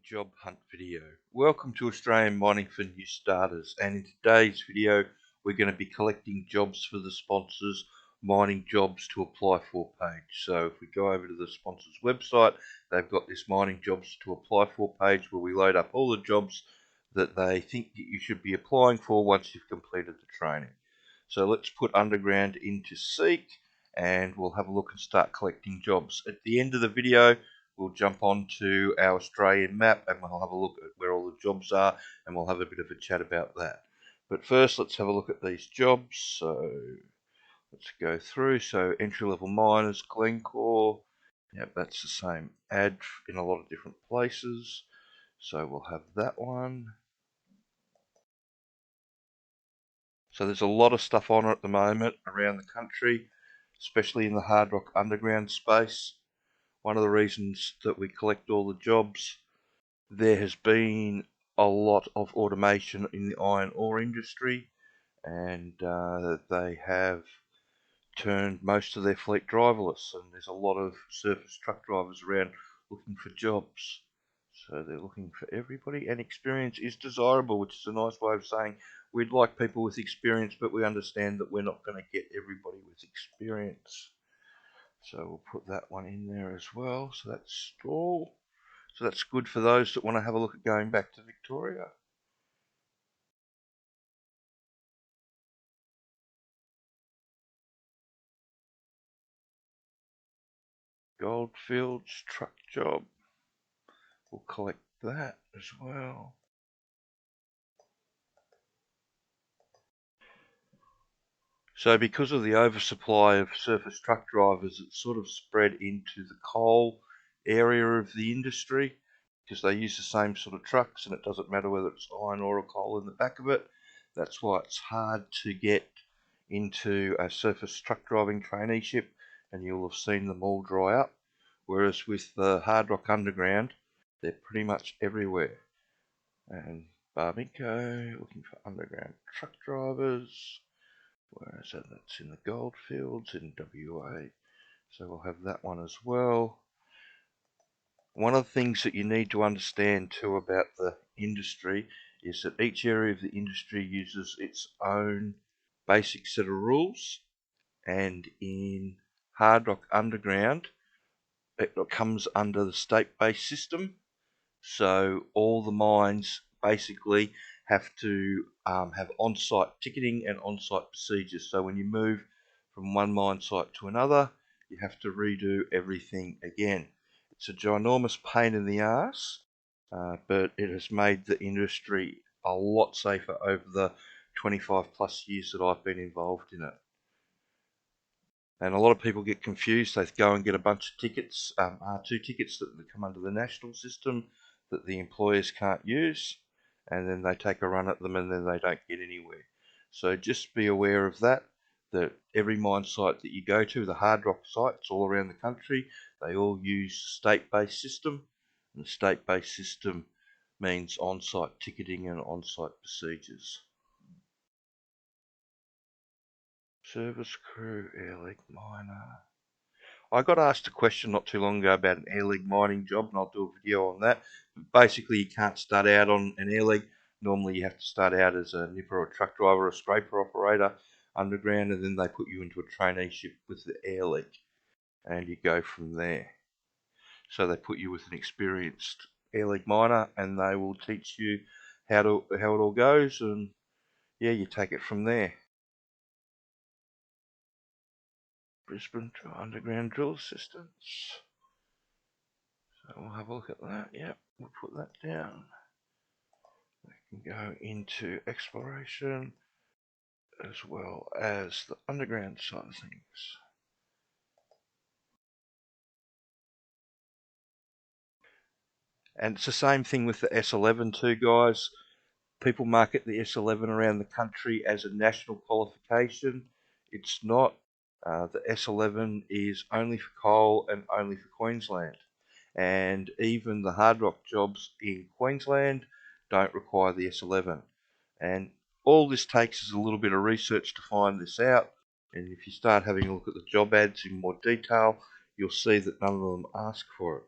Job hunt video. Welcome to Australian Mining for New Starters, and in today's video we're going to be collecting jobs for the sponsors mining jobs to apply for page. So if we go over to the sponsors website, they've got this mining jobs to apply for page where we load up all the jobs that they think that you should be applying for once you've completed the training. So let's put underground into Seek and we'll have a look and start collecting jobs. At the end of the video we'll jump onto our Australian map and we'll have a look at where all the jobs are and we'll have a bit of a chat about that. But first let's have a look at these jobs. So let's go through. So entry level miners, Glencore. Yep, that's the same ad in a lot of different places. So we'll have that one. So there's a lot of stuff on it at the moment around the country, especially in the hard rock underground space. One of the reasons that we collect all the jobs, there has been a lot of automation in the iron ore industry, and they have turned most of their fleet driverless, and there's a lot of surface truck drivers around looking for jobs. So they're looking for everybody, and experience is desirable, which is a nice way of saying we'd like people with experience, but we understand that we're not going to get everybody with experience. So we'll put that one in there as well. So that's all. So that's good for those that want to have a look at going back to Victoria. Goldfields truck job. We'll collect that as well. So because of the oversupply of surface truck drivers, it's sort of spread into the coal area of the industry because they use the same sort of trucks and it doesn't matter whether it's iron ore or coal in the back of it. That's why it's hard to get into a surface truck driving traineeship, and you'll have seen them all dry up. Whereas with the hard rock underground, they're pretty much everywhere. And Barminco, looking for underground truck drivers. Where is that? That's in the Goldfields in WA. So we'll have that one as well. One of the things that you need to understand too about the industry is that each area of the industry uses its own basic set of rules, and in hard rock underground it comes under the state-based system. So all the mines basically have to have on-site ticketing and on-site procedures. So when you move from one mine site to another, you have to redo everything again. It's a ginormous pain in the ass, but it has made the industry a lot safer over the 25 plus years that I've been involved in it. And a lot of people get confused. They go and get a bunch of tickets, R2 tickets that come under the national system that the employers can't use, and then they take a run at them and then they don't get anywhere. So just be aware of that, that every mine site that you go to, the hard rock sites all around the country, they all use state-based system, and the state-based system means on-site ticketing and on-site procedures. Service crew, air leak miner. I got asked a question not too long ago about an air leg mining job, and I'll do a video on that. But basically, you can't start out on an air leg. Normally, you have to start out as a nipper or a truck driver or a scraper operator underground, and then they put you into a traineeship with the air leg, and you go from there. So they put you with an experienced air leg miner, and they will teach you how it all goes, and yeah, you take it from there. Brisbane to underground drill assistance. So we'll have a look at that. Yep, we'll put that down. We can go into exploration as well as the underground side of things. And it's the same thing with the S11 too, guys. People market the S11 around the country as a national qualification. It's not. The S11 is only for coal and only for Queensland. And even the hard rock jobs in Queensland don't require the S11. And all this takes is a little bit of research to find this out. And if you start having a look at the job ads in more detail, you'll see that none of them ask for it.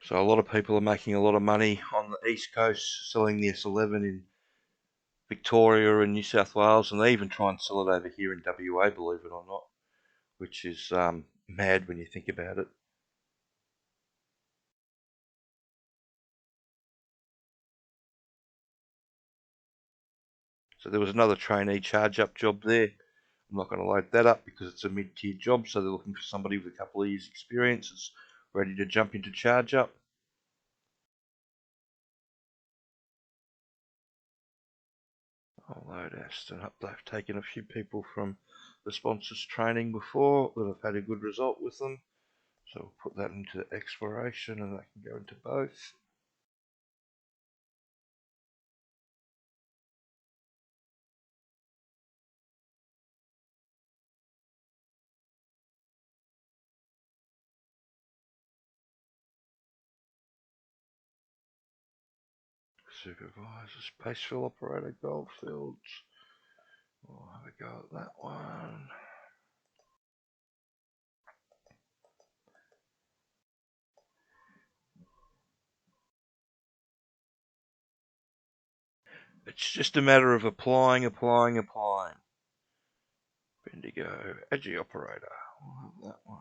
So a lot of people are making a lot of money on the East Coast selling the S11 in Victoria and New South Wales, and they even try and sell it over here in WA, believe it or not, which is mad when you think about it. So there was another trainee charge-up job there. I'm not going to load that up because it's a mid-tier job, so they're looking for somebody with a couple of years' experience that's ready to jump into charge-up. I'll load Aston up. They've taken a few people from the sponsors training before that have had a good result with them. So we'll put that into exploration and that can go into both. Supervisor, Spacefield Operator, Goldfields. We'll have a go at that one. It's just a matter of applying. Bendigo, Edgy Operator. We'll have that one.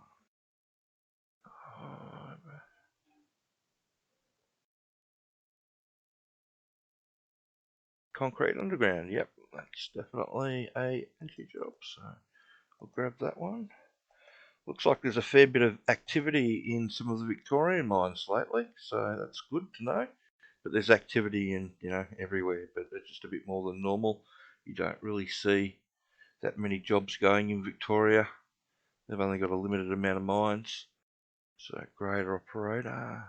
Concrete Underground, yep, that's definitely a entry job, so I'll grab that one. Looks like there's a fair bit of activity in some of the Victorian mines lately, so that's good to know. But there's activity in, everywhere, but it's just a bit more than normal. You don't really see that many jobs going in Victoria. They've only got a limited amount of mines. So grader operator.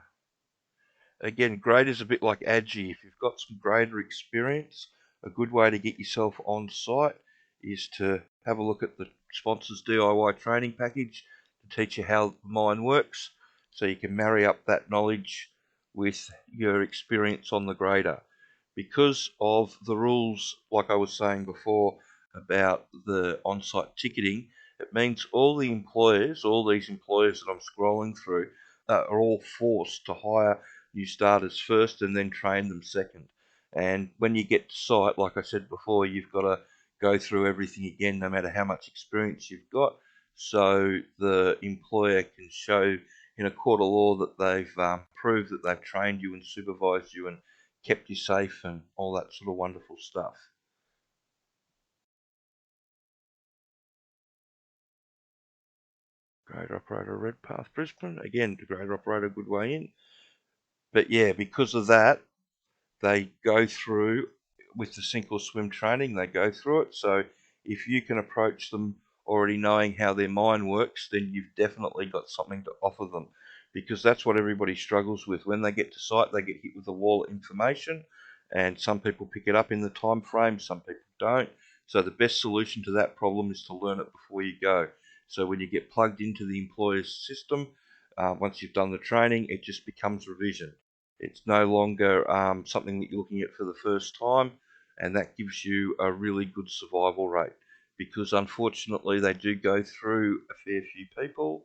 Again, grader's a bit like Agi. If you've got some grader experience, a good way to get yourself on site is to have a look at the sponsor's DIY training package to teach you how the mine works, so you can marry up that knowledge with your experience on the grader. Because of the rules, like I was saying before, about the on-site ticketing, it means all these employers that I'm scrolling through, are all forced to hire new starters first and then train them second. And when you get to site, like I said before, you've got to go through everything again, no matter how much experience you've got, so the employer can show in a court of law that they've proved that they've trained you and supervised you and kept you safe and all that sort of wonderful stuff. Grader operator, Redpath, Brisbane. Again, the grader operator, good way in. But yeah, because of that, they go through with the sink or swim training, they go through it. So if you can approach them already knowing how their mine works, then you've definitely got something to offer them, because that's what everybody struggles with. When they get to site, they get hit with a wall of information, and some people pick it up in the time frame, some people don't. So the best solution to that problem is to learn it before you go. So when you get plugged into the employer's system, once you've done the training, it just becomes revision. It's no longer something that you're looking at for the first time, and that gives you a really good survival rate, because unfortunately they do go through a fair few people.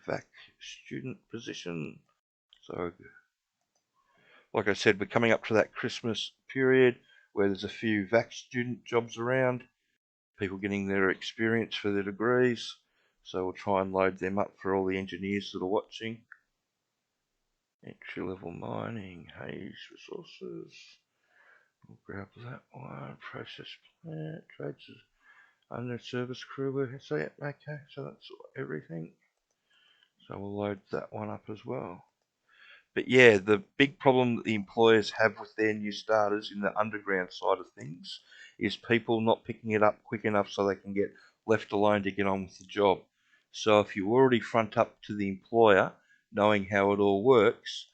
VAC student position. So, like I said, we're coming up to that Christmas period where there's a few VAC student jobs around, people getting their experience for their degrees. So we'll try and load them up for all the engineers that are watching. Entry-level mining, Hayes Resources. We'll grab that one. Process plant, trades under service crew. So yeah, okay, so that's everything. So we'll load that one up as well. But yeah, the big problem that the employers have with their new starters in the underground side of things is people not picking it up quick enough so they can get left alone to get on with the job. So if you already front up to the employer knowing how it all works,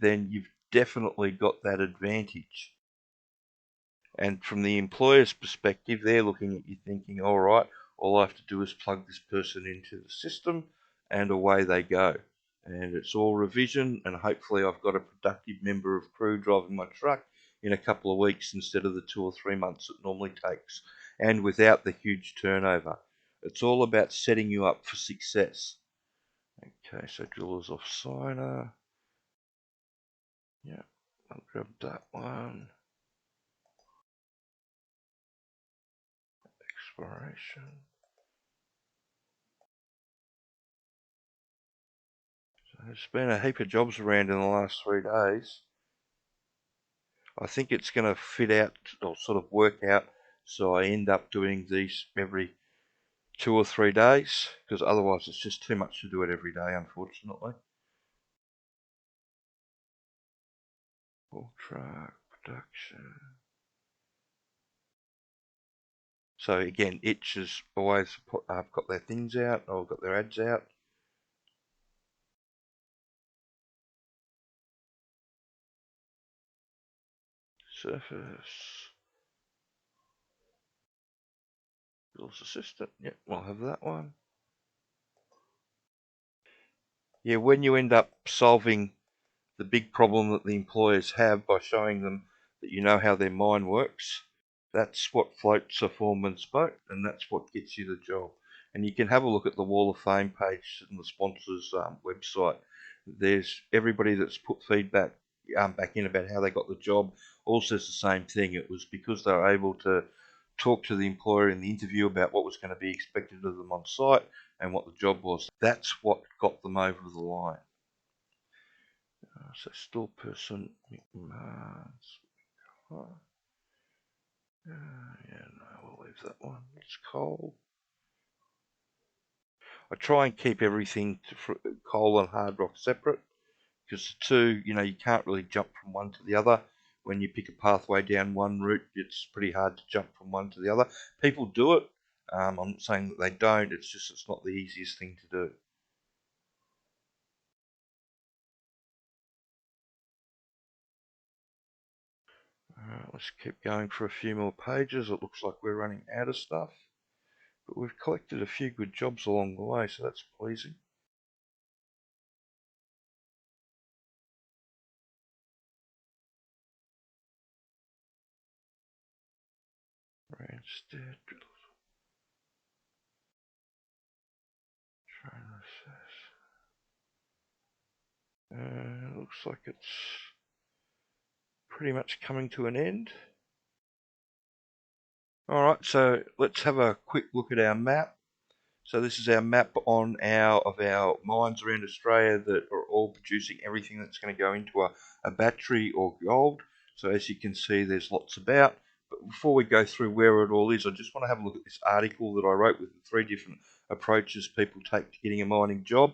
then you've definitely got that advantage. And from the employer's perspective, they're looking at you thinking, all right, all I have to do is plug this person into the system and away they go. And it's all revision, and hopefully I've got a productive member of crew driving my truck in a couple of weeks instead of the 2 or 3 months it normally takes, and without the huge turnover. It's all about setting you up for success. Okay, so drillers off signer. Yeah, I'll grab that one. Exploration. So there's been a heap of jobs around in the last 3 days. I think it's going to fit out or sort of work out, so I end up doing these every 2 or 3 days, because otherwise it's just too much to do it every day, unfortunately. Ultra production. So again, Itch has always got their things out, or got their ads out. Surface. Girls Assistant. Yep, we'll have that one. Yeah, when you end up solving the big problem that the employers have by showing them that you know how their mind works, that's what floats a foreman's boat, and that's what gets you the job. And you can have a look at the Wall of Fame page and the sponsors' website. There's everybody that's put feedback back in about how they got the job all says the same thing. It was because they were able to talk to the employer in the interview about what was going to be expected of them on site and what the job was. That's what got them over the line. So store person, yeah, no, we'll leave that one. It's coal. I try and keep everything coal and hard rock separate, because the two, you can't really jump from one to the other. When you pick a pathway down one route, it's pretty hard to jump from one to the other. People do it. I'm not saying that they don't. It's just it's not the easiest thing to do. Let's keep going for a few more pages. It looks like we're running out of stuff, but we've collected a few good jobs along the way, so that's pleasing. Randstad, trainer says. Looks like it's pretty much coming to an end. Alright, so let's have a quick look at our map. So this is our map of our mines around Australia that are all producing everything that's going to go into a battery or gold. So as you can see, there's lots about. But before we go through where it all is, I just want to have a look at this article that I wrote with the 3 different approaches people take to getting a mining job.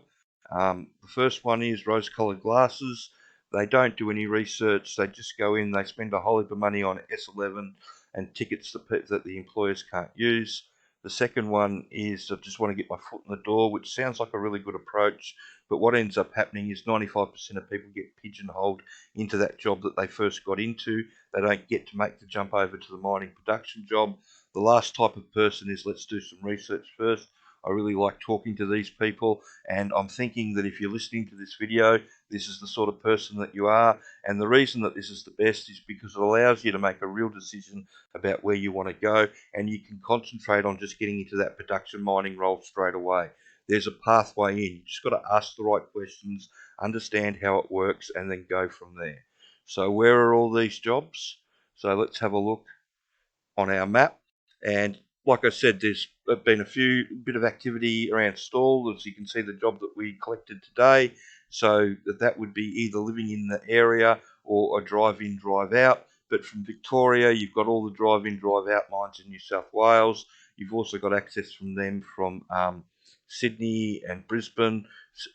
The first one is rose-coloured glasses. They don't do any research. They just go in, they spend a whole heap of money on S11 and tickets that the employers can't use. The second one is I just want to get my foot in the door, which sounds like a really good approach. But what ends up happening is 95% of people get pigeonholed into that job that they first got into. They don't get to make the jump over to the mining production job. The last type of person is let's do some research first. I really like talking to these people, and I'm thinking that if you're listening to this video, this is the sort of person that you are. And the reason that this is the best is because it allows you to make a real decision about where you want to go, and you can concentrate on just getting into that production mining role straight away. There's a pathway in. You just got to ask the right questions, understand how it works, and then go from there. So where are all these jobs? So let's have a look on our map. And like I said, there's been a bit of activity around Stawell. As you can see, the job that we collected today. So that would be either living in the area or a drive-in, drive-out. But from Victoria, you've got all the drive-in, drive-out mines in New South Wales. You've also got access from them from Sydney and Brisbane.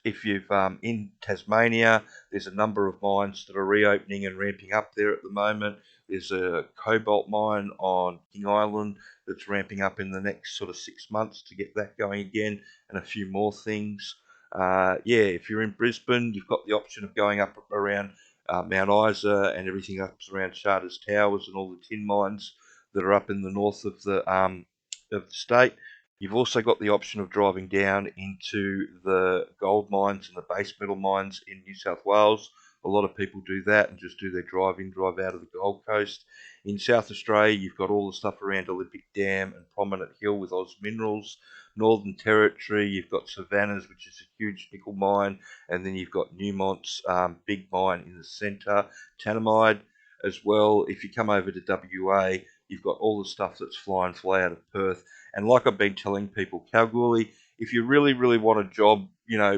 If you've in Tasmania, there's a number of mines that are reopening and ramping up there at the moment. There's a cobalt mine on King Island that's ramping up in the next sort of 6 months to get that going again, and a few more things. Yeah, if you're in Brisbane, you've got the option of going up around Mount Isa and everything up around Charters Towers and all the tin mines that are up in the north of the state. You've also got the option of driving down into the gold mines and the base metal mines in New South Wales. A lot of people do that and just do their drive in, drive out of the Gold Coast. In South Australia, you've got all the stuff around Olympic Dam and Prominent Hill with Oz Minerals. Northern Territory, you've got Savannah's, which is a huge nickel mine, and then you've got Newmont's big mine in the centre, Tanamide as well. If you come over to WA, you've got all the stuff that's fly out of Perth. And like I've been telling people, Kalgoorlie, if you really, really want a job,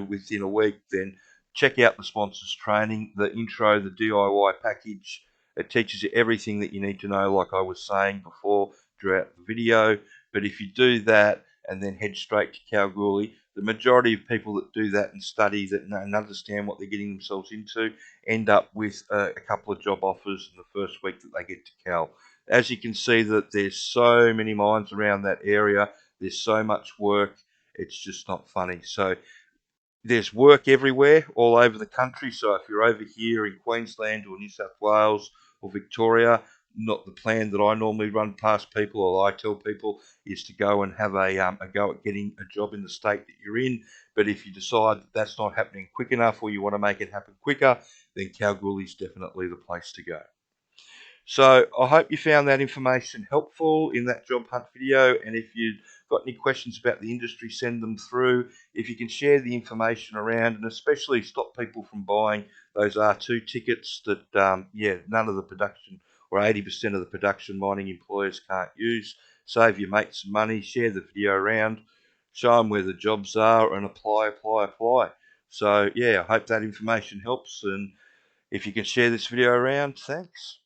within a week, then check out the sponsors training, the intro, the DIY package. It teaches you everything that you need to know, like I was saying before throughout the video. But if you do that and then head straight to Kalgoorlie, the majority of people that do that and study that and understand what they're getting themselves into end up with a couple of job offers in the first week that they get to Cal. As you can see, that there's so many mines around that area. There's so much work. It's just not funny. So there's work everywhere, all over the country. So if you're over here in Queensland or New South Wales or Victoria, not the plan that I normally run past people or I tell people is to go and have a go at getting a job in the state that you're in. But if you decide that that's not happening quick enough or you want to make it happen quicker, then Kalgoorlie's definitely the place to go. So I hope you found that information helpful in that job hunt video. And if you've got any questions about the industry, send them through. If you can share the information around and especially stop people from buying those R2 tickets that, none of the production or 80% of the production mining employers can't use. Save your mates some money, share the video around, show them where the jobs are and apply. So, I hope that information helps. And if you can share this video around, thanks.